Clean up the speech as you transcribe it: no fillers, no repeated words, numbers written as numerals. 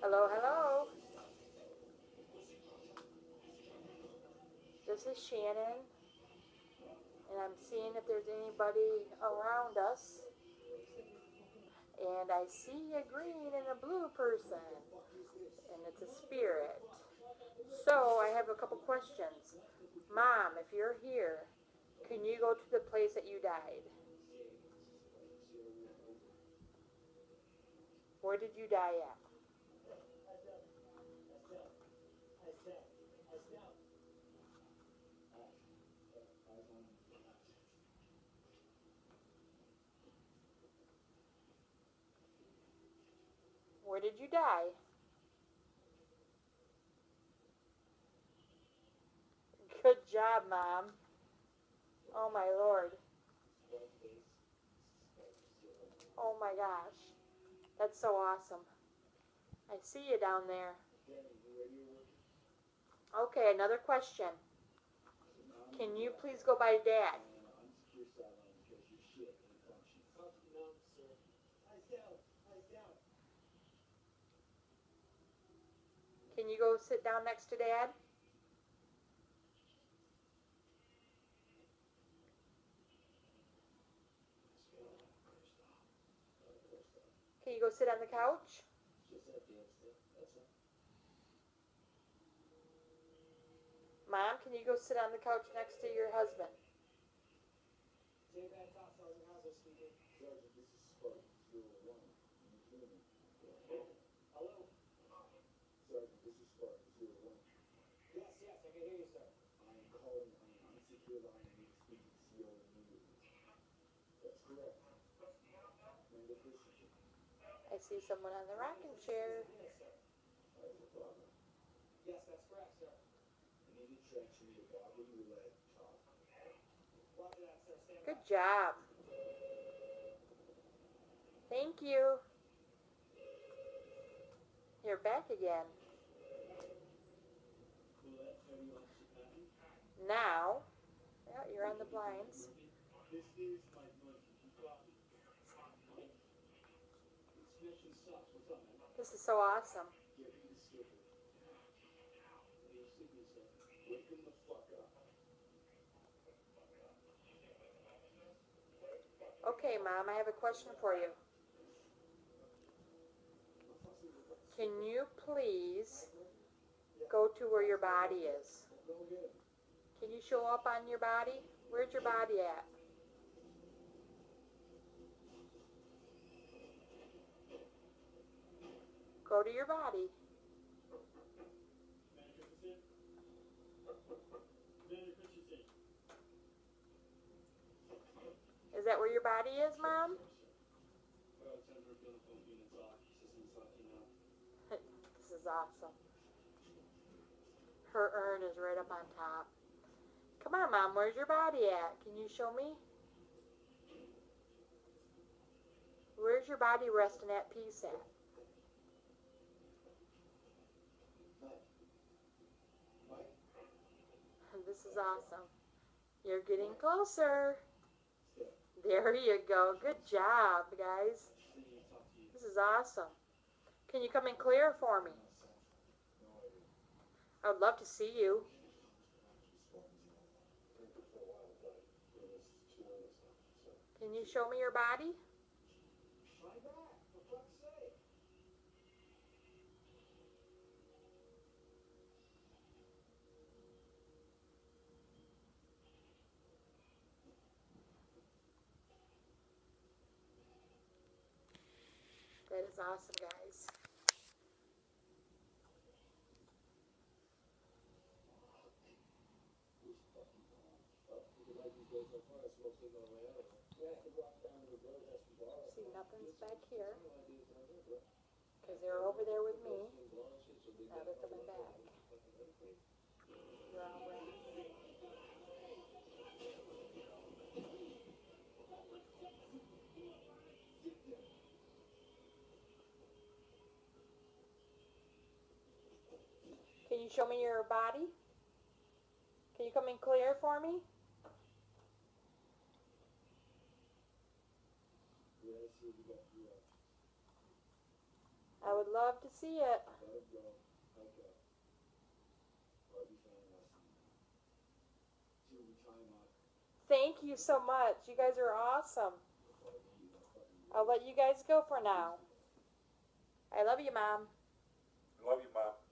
Hello, hello. This is Shannon, and I'm seeing if there's anybody around us. And I see a green and a blue person, and it's a spirit. So I have a couple questions. Mom, if you're here, can you go to the place that you died? Where did you die at? Where did you die? Good job, Mom. Oh my Lord. Oh my gosh. That's so awesome. I see you down there. Okay, another question. Can you please go by Dad? Can you go sit down next to Dad? Can you go sit on the couch? Mom, can you go sit on the couch next to your husband? I see someone on the rocking chair. Good job. Thank you. You're back again. Now, yeah, you're on the blinds. This is so awesome. Okay, Mom, I have a question for you. Can you please go to where your body is? Can you show up on your body? Where's your body at? Go to your body. Is that where your body is, Mom? This is awesome. Her urn is right up on top. Come on, Mom, where's your body at? Can you show me? Where's your body resting at peace at? This is awesome. You're getting closer. There you go. Good job, guys. This is awesome. Can you come in clear for me? I would love to see you. Can you show me your body? That is awesome, guys. See, nothing's back here because they're over there with me. Now they're coming back. You're all right. Can you show me your body? Can you come in clear for me? I would love to see it. Thank you so much. You guys are awesome. I'll let you guys go for now. I love you, Mom. I love you, Mom.